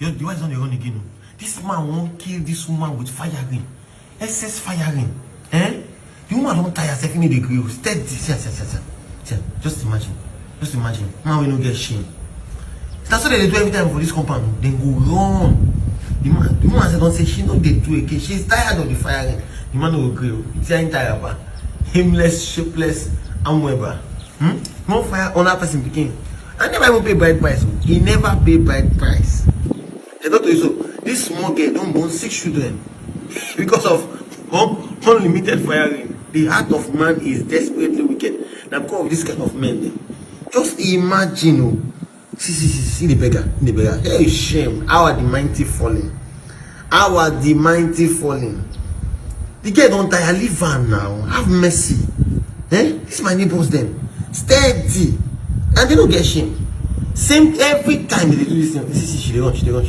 The wife is on the run again. No? This man won't kill this woman with firing. SS firing. Eh? The woman don't tire herself in the grill. Steady. Just imagine. Just imagine. Man will not get shame. That's what they do every time for this compound. Then go run. The woman said, don't say she not they do again. She's tired of the firing. The man will grill. It's tired. Aimless, shapeless, and whatever. No fire on that person begin. I never even pay bride price. He never pay bride price. I thought you so. This small girl don't born 6 children because of unlimited firing. The heart of man is desperately wicked. Now because of this kind of men. Just imagine. Oh, see the beggar. The beggar. Hey, shame. How are the mighty falling? How are the mighty falling? The girl don't tire. Leave her now. Have mercy. Eh? This is my neighbors then. Steady. And they don't get shame. Same every time they do this thing. She they run.